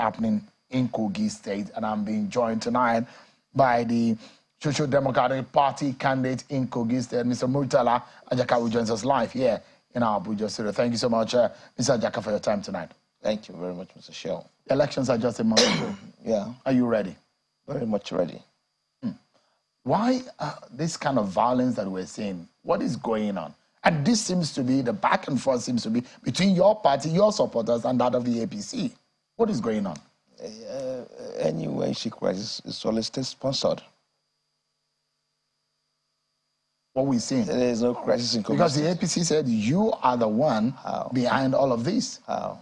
happening in Kogi State, and I'm being joined tonight by the Social Democratic Party candidate in Kogi State, Mr. Murtala Ajaka, who joins us live here in our Abuja studio. Thank you so much, Mr. Ajaka, for your time tonight. Thank you very much, Mr. Shell. Elections are just a month ago. Yeah. Are you ready? Very much ready. Why this kind of violence that we're seeing? What is going on? And this seems to be, the back and forth seems to be between your party, your supporters, and that of the APC. What is going on? Anyway, you see crisis is always state-sponsored. What we're seeing? There is no crisis in Kogi Because State. the APC said you are the one behind all of this. How?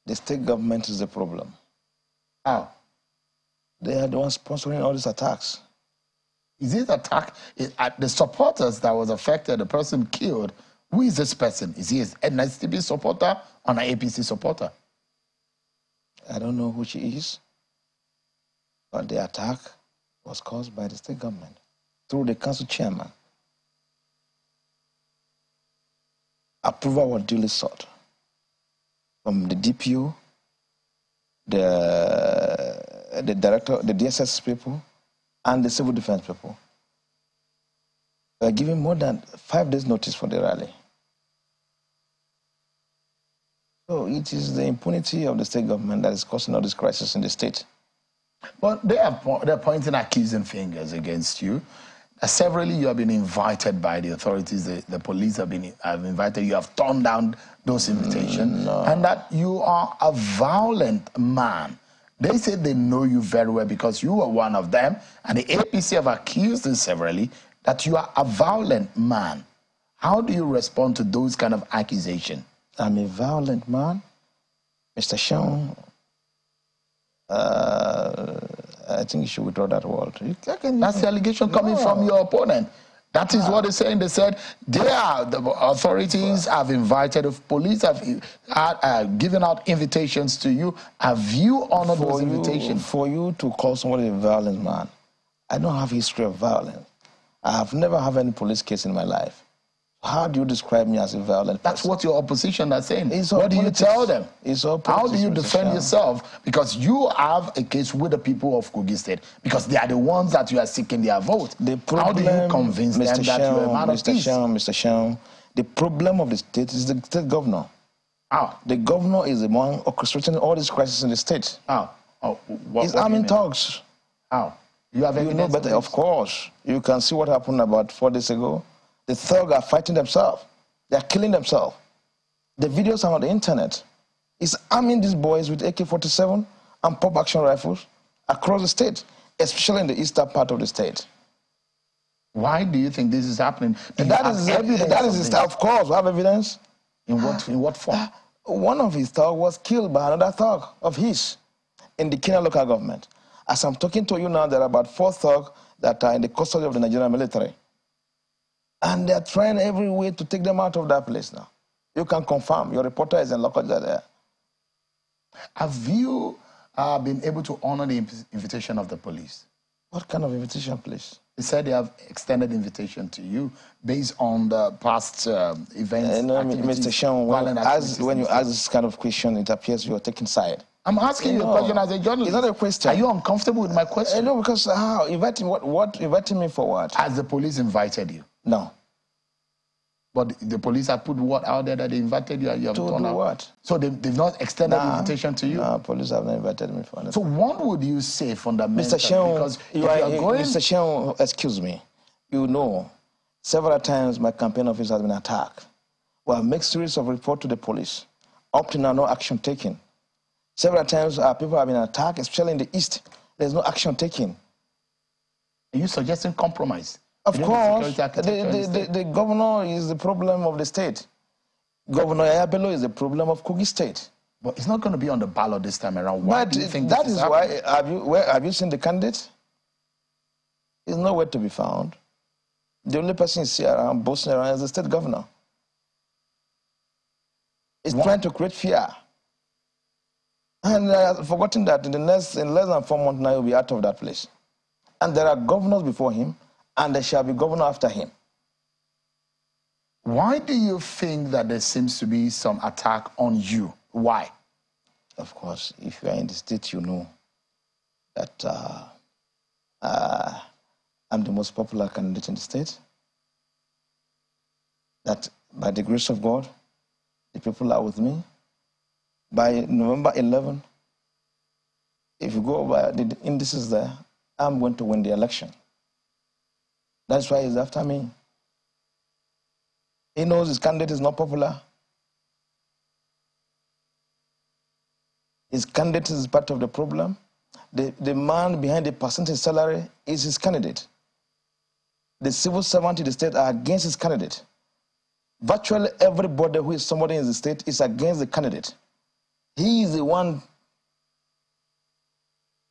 The state government is the problem. How? They are the ones sponsoring all these attacks. Is this attack, the supporters that was affected, the person killed, who is this person? Is he an NSTB supporter or an APC supporter? I don't know who she is, but the attack was caused by the state government through the council chairman. Approval was duly sought from the DPO, the director, the DSS people, and the civil defense people. We are giving more than 5 days notice for the rally. So it is the impunity of the state government that is causing all this crisis in the state. But they're pointing accusing fingers against you. Severally, you have been invited by the authorities. The police have invited you. You have turned down those invitations. No. And that you are a violent man. They say they know you very well because you were one of them. And the APC have accused you severally that you are a violent man. How do you respond to those kind of accusations? I'm a violent man. Mr. Sean, I think you should withdraw that word. That's the allegation coming from your opponent. That is what they're saying. They said the authorities have invited, the police have given out invitations to you. Have you honored those invitations? For you to call somebody a violent man, I don't have a history of violence. I have never had any police case in my life. How do you describe me as a violent person? That's what your opposition are saying. What do you tell them? How do you defend yourself? Because you have a case with the people of Kogi State, because they are the ones that you are seeking their vote. How do you convince them that you are a man of peace? Mr. Sean, the problem of the state is the state governor. How? The governor is the one orchestrating all these crises in the state. How? He's arming thugs. How? You have evidence? You know better, of course. You can see what happened about 4 days ago. The thugs are fighting themselves. They are killing themselves. The videos are on the internet. He's arming these boys with AK-47 and pop-action rifles across the state, especially in the eastern part of the state. Why do you think this is happening? That is of course, we have evidence. In what form? One of his thugs was killed by another thug of his in the Kenya local government. As I'm talking to you now, there are about 4 thugs that are in the custody of the Nigerian military. And they're trying every way to take them out of that place now. You can confirm. Your reporter is in Lokoja there. Have you been able to honor the invitation of the police? What kind of invitation, please? They said they have extended invitation to you based on the past events. No, Mr. Sean, when you ask this kind of question, it appears you are taking side. I'm asking you a question as a journalist. It's not a question. Are you uncomfortable with my question? No, because how? Inviting me for what? Has the police invited you? No. But the police have put what out there that they invited you and you have turned out? What? So they've not extended invitation to you? No, police have not invited me for anything. So what would you say fundamentally? Mr. Sean, because Mr. Sean, excuse me. You know, several times my campaign office has been attacked. We have made series of reports to the police. Up to now, no action taken. Several times people have been attacked, especially in the east. There's no action taken. Are you suggesting compromise? Of course, the governor is the problem of the state. Governor Bello is the problem of Kogi State. But it's not going to be on the ballot this time around. Why do you think that is why? Have you seen the candidate? He's nowhere to be found. The only person is here around, boasting around, is the state governor. He's trying to create fear. And I've forgotten that in less than 4 months now, he'll be out of that place. And there are governors before him, and there shall be governor after him. Why do you think that there seems to be some attack on you? Why? Of course, if you are in the state, you know that I'm the most popular candidate in the state. That by the grace of God, the people are with me. By November 11, if you go by the indices there, I'm going to win the election. That's why he's after me. He knows his candidate is not popular. His candidate is part of the problem. The man behind the percentage salary is his candidate. The civil servant in the state are against his candidate. Virtually everybody who is somebody in the state is against the candidate. He is the one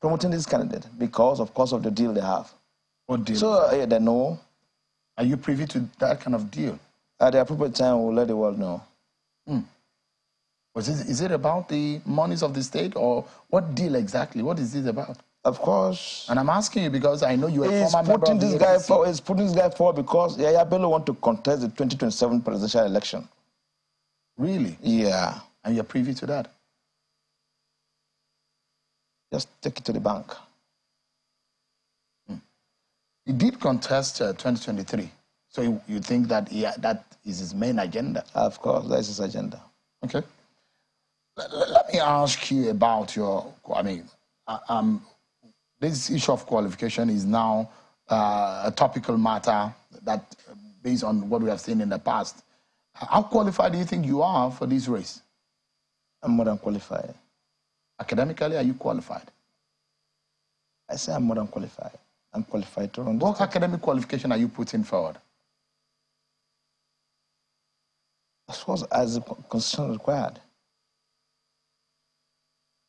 promoting this candidate because, of course, of the deal they have. What deal? So they know. Are you privy to that kind of deal? At the appropriate time, we'll let the world know. Is it about the monies of the state, or what deal exactly? What is this about? Of course. And I'm asking you because I know you're a former member of the He's putting this guy forward because Bello want to contest the 2027 presidential election. Really? Yeah. And you're privy to that? Just take it to the bank. He did contest 2023. So you think that that is his main agenda? Of course, that's his agenda. Okay. Let me ask you about this issue of qualification is now a topical matter that, based on what we have seen in the past. How qualified do you think you are for this race? I'm more than qualified. Academically, are you qualified? I say I'm more than qualified. I'm qualified to run. What academic qualification are you putting forward? As far as the constitution required.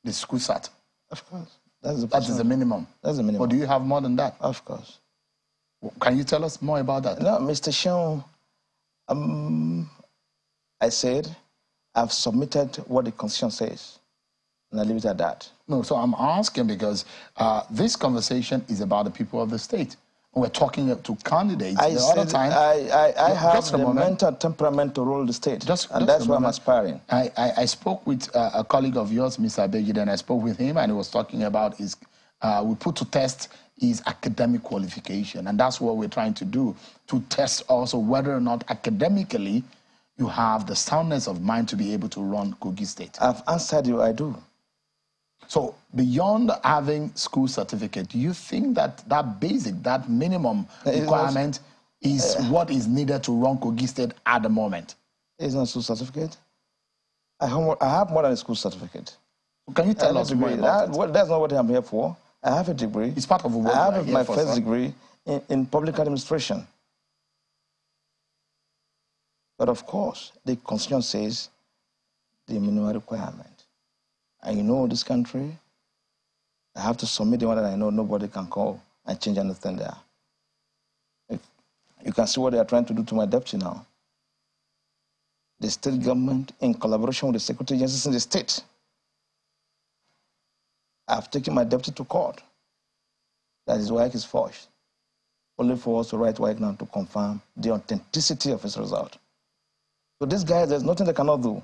The school cert? Of course. That is the minimum? That's the minimum. Or do you have more than that? Of course. Can you tell us more about that? No, Mr. Sean, I said I've submitted what the constitution says, and I leave it at that. No, so I'm asking because this conversation is about the people of the state. We're talking to candidates. I have the mental temperament to rule the state, and that's why I'm aspiring. I spoke with a colleague of yours, Mr. Abejide, and I spoke with him, and he was talking about his, we put to test his academic qualification, and that's what we're trying to do, to test also whether or not academically you have the soundness of mind to be able to run Kogi State. I've answered you, I do. So beyond having school certificate, do you think that that basic, that minimum requirement is what is needed to run Kogi State at the moment? It's not a school certificate. I have more than a school certificate. Can you tell us more about it? That's not what I'm here for. I have a degree. It's part of what I have my first degree in public administration. But of course, the constitution says the minimum requirement. And you know this country, I have to submit the one that I know nobody can call and change anything there. You can see what they are trying to do to my deputy now. The state government, in collaboration with the security agencies in the state, I've taken my deputy to court. That his work is forged. Only for us to write work now to confirm the authenticity of his result. So this guy, there's nothing they cannot do.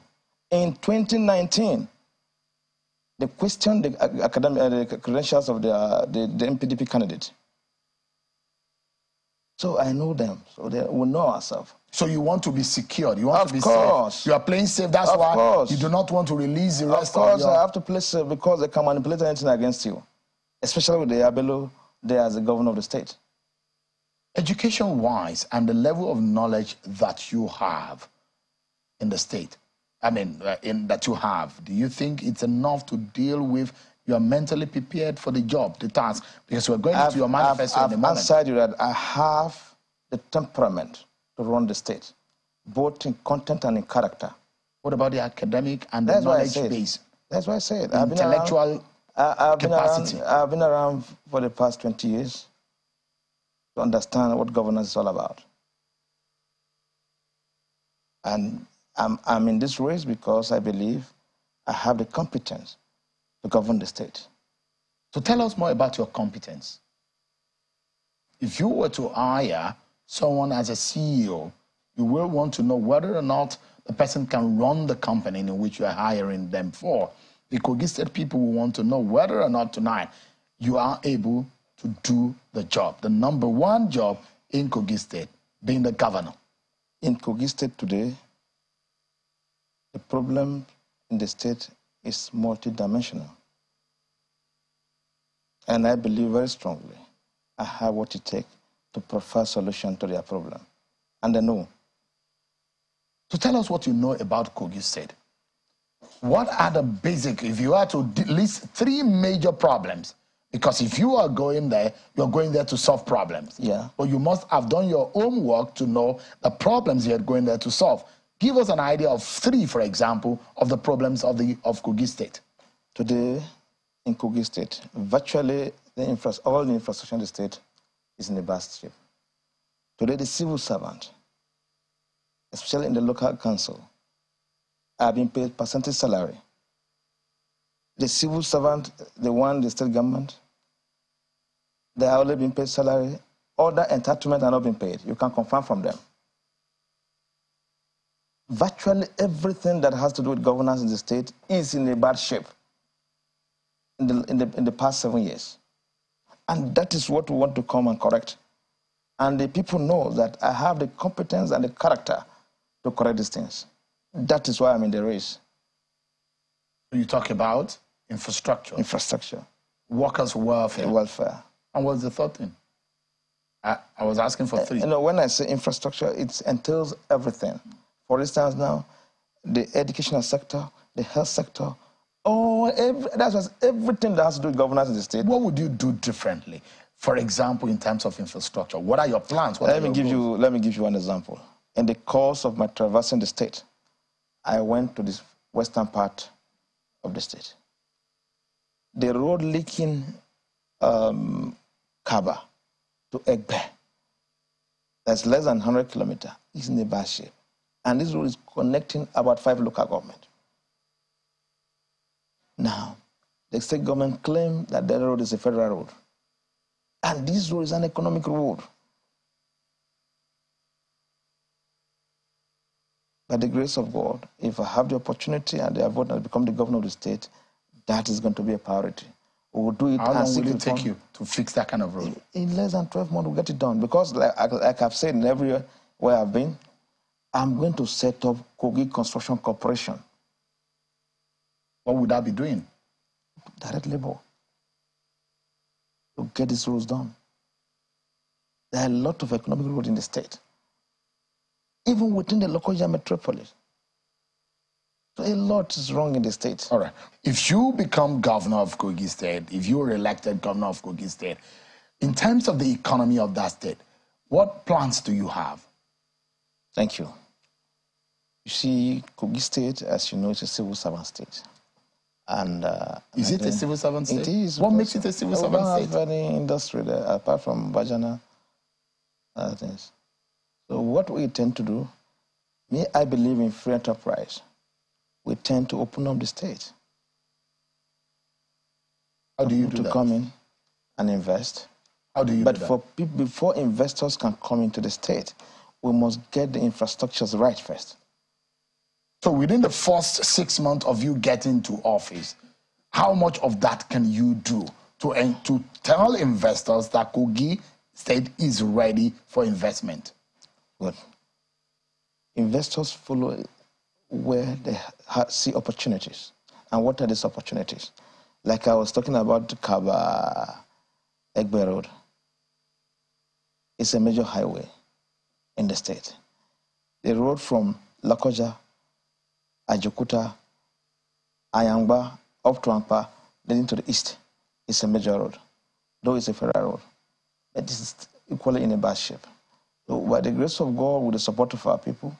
In 2019, they questioned the credentials of the MPDP candidate. So I know them, so we know ourselves. So you want to be secured, you want to be safe. You are playing safe, that's why you do not want to release the rest of your... Of course, I have to play safe because they can manipulate anything against you, especially with the Bello there as the governor of the state. Education-wise and the level of knowledge that you have in the state, that you have, do you think it's enough to deal with, you are mentally prepared for the job, the task? Because we're going into your manifesto in a moment. I've answered you that I have the temperament to run the state, both in content and in character. What about the academic and the knowledge base? That's why I said. Intellectual capacity. I've been around for the past 20 years to understand what governance is all about. And I'm in this race because I believe I have the competence to govern the state. So tell us more about your competence. If you were to hire someone as a CEO, you will want to know whether or not the person can run the company in which you are hiring them for. The Kogi State people will want to know whether or not tonight you are able to do the job, the number one job in Kogi State, being the governor. In Kogi State today, the problem in the state is multidimensional. And I believe very strongly I have what it takes to provide a solution to their problem. And I know. So tell us what you know about Kogi State. What are the basic, if you are to list three major problems, because if you are going there, you're going there to solve problems. Yeah. But you must have done your homework to know the problems you're going there to solve. Give us an idea of three, for example, of the problems of Kogi State. Today, in Kogi State, virtually all the infrastructure in the state is in a bad shape. Today, the civil servant, especially in the local council, are being paid percentage salary. The civil servant, the one in the state government, they are only being paid salary. Other entitlements are not being paid. You can confirm from them. Virtually everything that has to do with governance in the state is in a bad shape in the past 7 years. And that is what we want to come and correct. And the people know that I have the competence and the character to correct these things. That is why I'm in the race. You talk about infrastructure. Infrastructure. Workers' welfare. Welfare. And what's the third thing? I was asking for three. You know, when I say infrastructure, it entails everything. For instance, now, the educational sector, the health sector, that's everything that has to do with governance in the state. What would you do differently? For example, in terms of infrastructure, what are your plans? Let me give you one example. In the course of my traversing the state, I went to this western part of the state. The road linking Kaba to Egbe, that's less than 100 kilometers, is in a bad shape. And this road is connecting about 5 local governments. Now, the state government claims that that road is a federal road. And this road is an economic road. By the grace of God, if I have the opportunity and I vote and become the governor of the state, that is going to be a priority. We will do it. How long will it take you to fix that kind of road? In less than 12 months, we'll get it done. Because like I've said in everywhere where I've been, I'm going to set up Kogi Construction Corporation. What would that be doing? Direct labor. To get these roads done. There are a lot of economic roads in the state. Even within the local metropolis. So a lot is wrong in the state. All right. If you become governor of Kogi State, if you're elected governor of Kogi State, in terms of the economy of that state, what plans do you have? Thank you. You see, Kogi State, as you know, is a civil servant state. And is it a civil servant state? It is. What makes it a civil servant state? We don't have any industry there, apart from Bajana things. So what we tend to do, I believe in free enterprise. We tend to open up the state. How do you do that? To come in and invest. How do you do that? But before investors can come into the state, we must get the infrastructures right first. So within the first 6 months of you getting to office, how much of that can you do to tell investors that Kogi State is ready for investment? Good. Investors follow where they see opportunities. And what are these opportunities? Like I was talking about the Kaba-Egbe Road. It's a major highway in the state. The road from Lokoja, Ajakuta, Ayangba, up to Ampa, leading to the east, is a major road. Though it's a federal road, but it is equally in a bad shape. So by the grace of God, with the support of our people,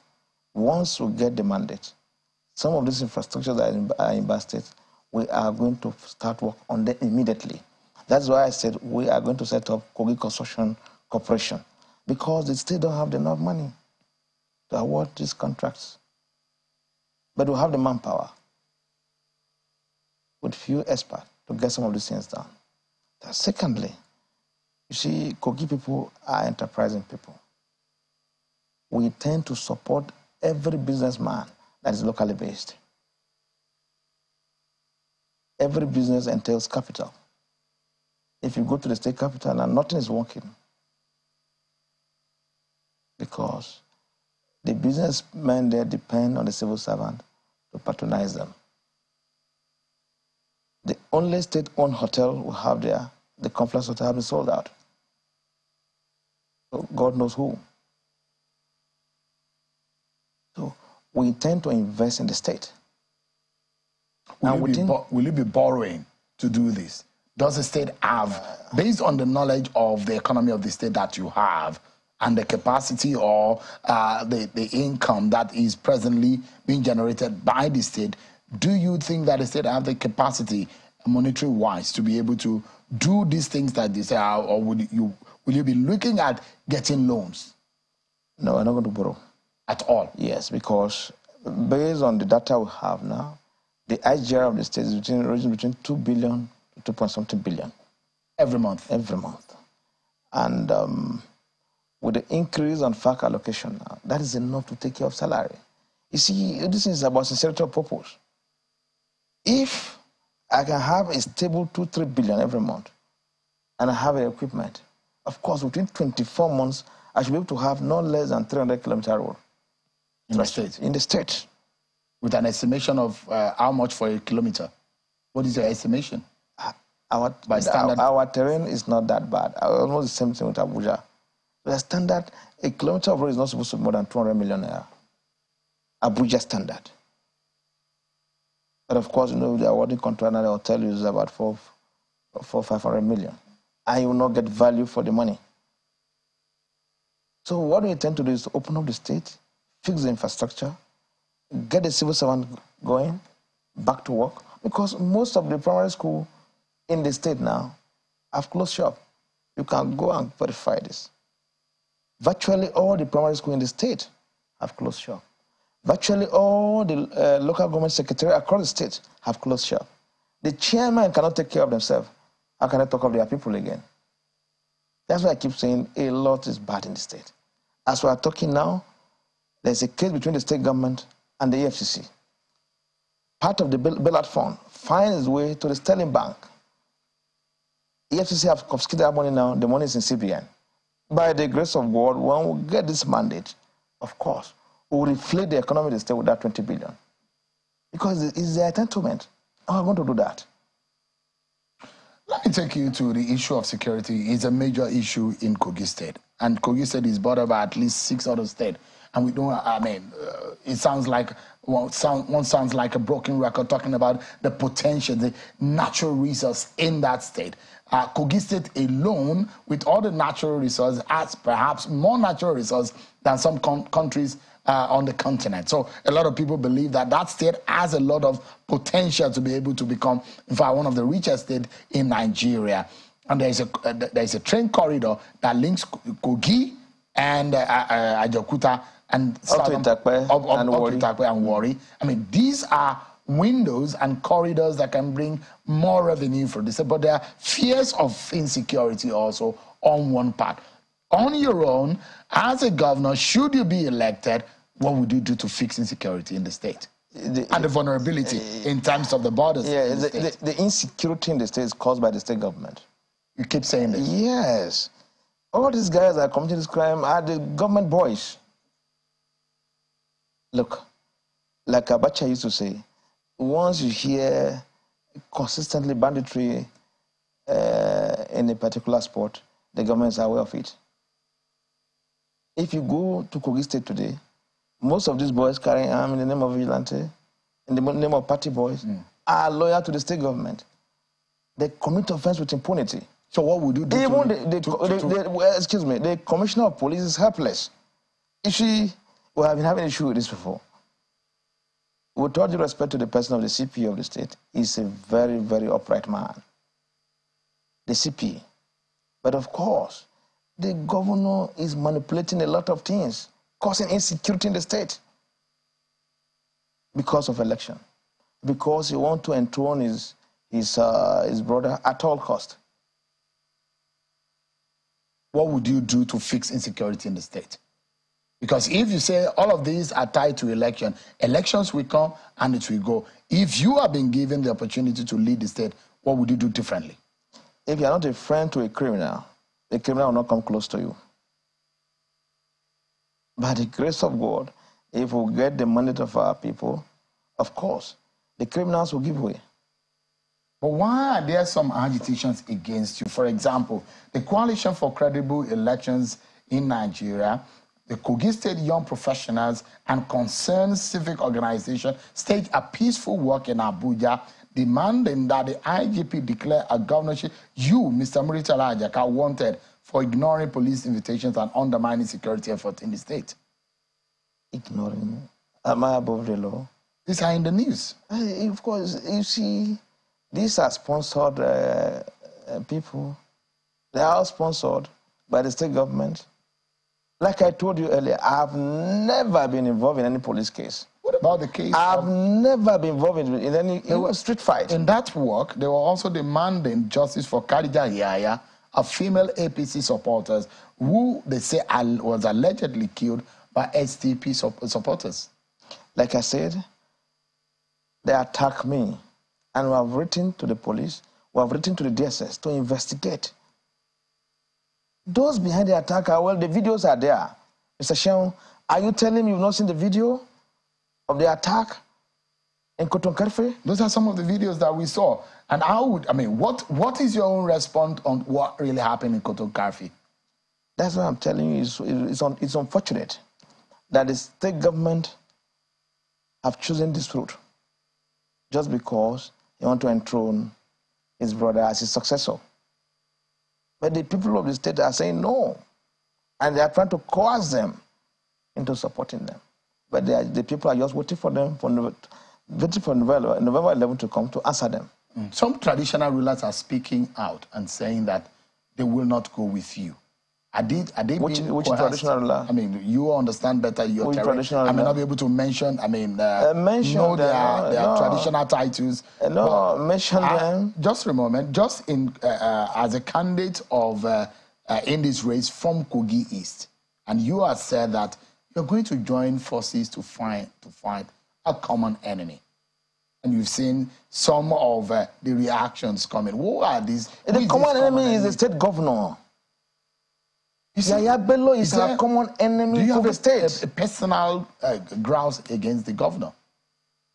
once we get the mandate, some of these infrastructures that are in bad state, we are going to start work on them immediately. That's why I said we are going to set up Kogi Construction Corporation, because the state don't have enough money to award these contracts. But we have the manpower with few experts to get some of these things done. Secondly, you see, Kogi people are enterprising people. We tend to support every businessman that is locally based. Every business entails capital. If you go to the state capital and nothing is working, because the businessmen there depend on the civil servant to patronize them. The only state-owned hotel we have there, the Confluence Hotel, has been sold out. So God knows who. So we intend to invest in the state. Will you be borrowing to do this? Does the state have, based on the knowledge of the economy of the state that you have, and the capacity or the income that is presently being generated by the state, do you think that the state have the capacity, monetary-wise, to be able to do these things that they say, or will you be looking at getting loans? No, we're not going to borrow. At all? Yes, because based on the data we have now, the IGR of the state is between 2 billion to 2 point something billion. Every month? Every month. And with the increase on FAC allocation now, that is enough to take care of salary. You see, this is about sincerity of purpose. If I can have a stable 2-3 billion every month, and I have the equipment, of course, within 24 months, I should be able to have no less than 300-kilometer road. In the state? In the state. With an estimation of how much for a kilometer? What is your estimation? Our terrain is not that bad. Almost the same thing with Abuja. The standard, a kilometer of road is not supposed to be more than 200 million naira. Abuja standard. But of course, you know, the awarding contract now, they'll tell you is about 500 million. And you will not get value for the money. So what we intend to do is to open up the state, fix the infrastructure, get the civil servant going, back to work, because most of the primary school in the state now have closed shop. You can go and verify this. Virtually all the primary schools in the state have closed shop. Virtually all the local government secretaries across the state have closed shop. The chairman cannot take care of themselves. How can I talk of their people again? That's why I keep saying a lot is bad in the state. As we are talking now, there's a case between the state government and the EFCC. Part of the Bello fund finds its way to the Sterling Bank. EFCC have confiscated that money now. The money is in CBN. By the grace of God, when we get this mandate, of course, we will reflate the economy of the state with that 20 billion. Because it's the entitlement. How are we going to do that? Let me take you to the issue of security. It's a major issue in Kogi State. And Kogi State is bordered by at least 6 other states. And we don't, it sounds like, one sounds like a broken record talking about the potential, the natural resource in that state. Kogi State alone, with all the natural resources, has perhaps more natural resources than some countries on the continent. So a lot of people believe that that state has a lot of potential to be able to become, in fact, one of the richest states in Nigeria. And there is a train corridor that links Kogi and Ajakuta and Wari. I mean, these are windows and corridors that can bring more revenue for this. But there are fears of insecurity also on one part. On your own, as a governor, should you be elected, what would you do to fix insecurity in the state? And the vulnerability in terms of the borders. Yeah, the insecurity in the state is caused by the state government. You keep saying this. Yes. All these guys that are committing this crime are the government boys. Look, like Abacha used to say, once you hear consistently banditry in a particular sport, the government is aware of it. If you go to Kogi State today, most of these boys carrying arms in the name of vigilante, in the name of party boys, are loyal to the state government. They commit offense with impunity. So what would you do? Even the commissioner of police is helpless. You see, we have been having an issue with this before. With all due respect to the person of the CP of the state, he's a very, very upright man. The CP. But of course, the governor is manipulating a lot of things, causing insecurity in the state because of election, because he wants to enthrone his brother at all cost. What would you do to fix insecurity in the state? Because if you say all of these are tied to elections will come and it will go. If you have been given the opportunity to lead the state, what would you do differently? If you are not a friend to a criminal, the criminal will not come close to you. By the grace of God, if we get the mandate of our people, of course, the criminals will give way. But why are there some agitations against you? For example, the Coalition for Credible Elections in Nigeria, the Kogi State Young Professionals, and concerned civic organizations staged a peaceful walk in Abuja demanding that the IGP declare a governorship you, Mr. Muritala Ajaka, wanted for ignoring police invitations and undermining security efforts in the state. Ignoring? Am I above the law? These are in the news. Of course, you see, these are sponsored people. They are all sponsored by the state government. Like I told you earlier, I've never been involved in any police case. What about the case? I've never been involved in any street fight. In that work, they were also demanding justice for Khadija Yaya, a female APC supporter who they say was allegedly killed by STP supporters. Like I said, they attacked me. And we have written to the police, we have written to the DSS to investigate. Those behind the attack are, well, the videos are there. Mr. Sheon, are you telling me you've not seen the video of the attack in Kotonkarfe? Those are some of the videos that we saw. And what is your own response on what really happened in Kotonkarfe? That's what I'm telling you. It's unfortunate that the state government have chosen this route just because they want to enthrone his brother as his successor. But the people of the state are saying no, and they are trying to coerce them into supporting them. But the people are just waiting for them, waiting for November 11 to come to answer them. Some traditional rulers are speaking out and saying that they will not go with you. Are they which traditional ruler? I mean, you understand better your terrain. I may not be able to mention, mention their traditional titles. Mention them. Just a moment, just in as a candidate of in this race from Kogi East, and you have said that you're going to join forces to fight a common enemy. And you've seen some of the reactions coming. Who are these? The common enemy is the state governor. Bello is a common enemy to the state. A personal grouse against the governor.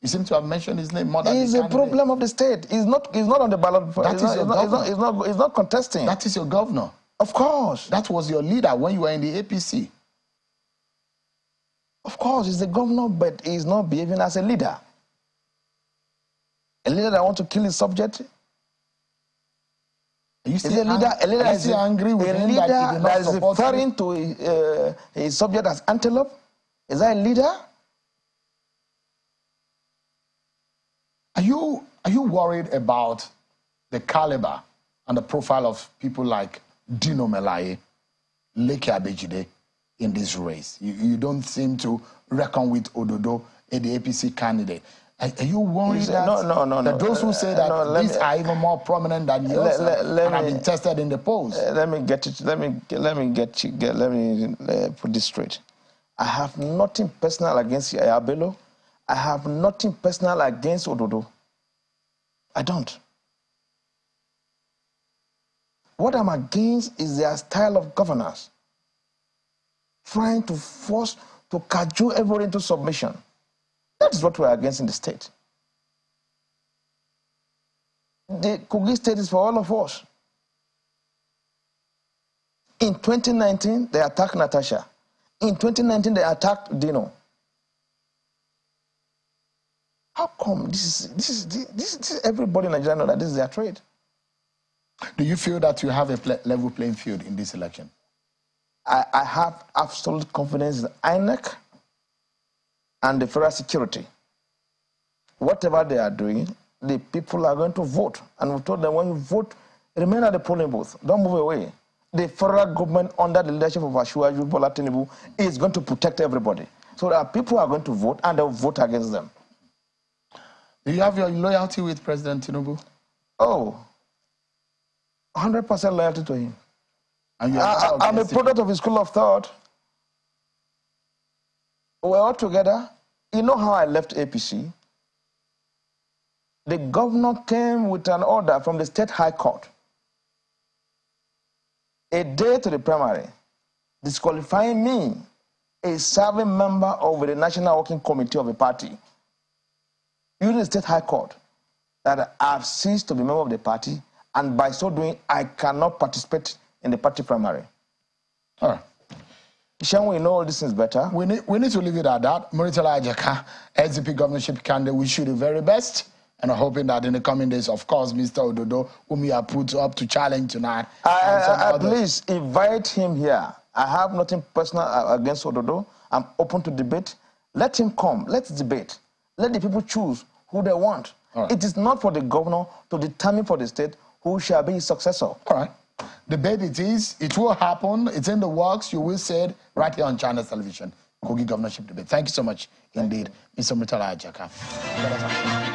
You seem to have mentioned his name more than He's a problem of the state. He's not on the ballot. He's not contesting. That is your governor. Of course. That was your leader when you were in the APC. Of course, he's the governor, but he's not behaving as a leader. A leader that wants to kill his subject. Is a leader angry with him that is referring to his subject as antelope? Is that a leader? Are you worried about the caliber and the profile of people like Dino Melaye, Leke Abejide in this race? You don't seem to reckon with Ododo, the APC candidate. Are you worried that those who say that these are even more prominent than yours and have been tested in the polls? Let me put this straight. I have nothing personal against Bello. I have nothing personal against Ododo. I don't. What I'm against is their style of governance, trying to force, to cajole everyone into submission. That is what we're against in the state. The Kogi state is for all of us. In 2019, they attacked Natasha. In 2019, they attacked Dino. How come this is everybody in Nigeria know that this is their trade? Do you feel that you have a level playing field in this election? I have absolute confidence in INEC and the federal security. Whatever they are doing, the people are going to vote. And we told them, when you vote, remain at the polling booth. Don't move away. The federal government, under the leadership of Asiwaju Bola Tinubu, is going to protect everybody. So that people are going to vote, and they'll vote against them. Do you have your loyalty with President Tinubu? Oh, 100% loyalty to him. And I'm a product of his school of thought. We were all together. You know how I left APC? The governor came with an order from the State High Court, a day to the primary, disqualifying me, a serving member of the National Working Committee of the party, using the State High Court, that I have ceased to be a member of the party, and by so doing, I cannot participate in the party primary. All right. Shall we know all this is better? We need to leave it at that. Muritala Ajaka, SDP governorship candidate, wish you the very best. And I'm hoping that in the coming days, of course, Mr. Ododo, whom you have put up to challenge tonight. Please invite him here. I have nothing personal against Ododo. I'm open to debate. Let him come. Let's debate. Let the people choose who they want. Right. It is not for the governor to determine for the state who shall be his successor. All right. Debate it is. It will happen. It's in the works. You will see it right here on China's television. Kogi governorship debate. Thank you so much indeed, Mr. Muritala Ajaka.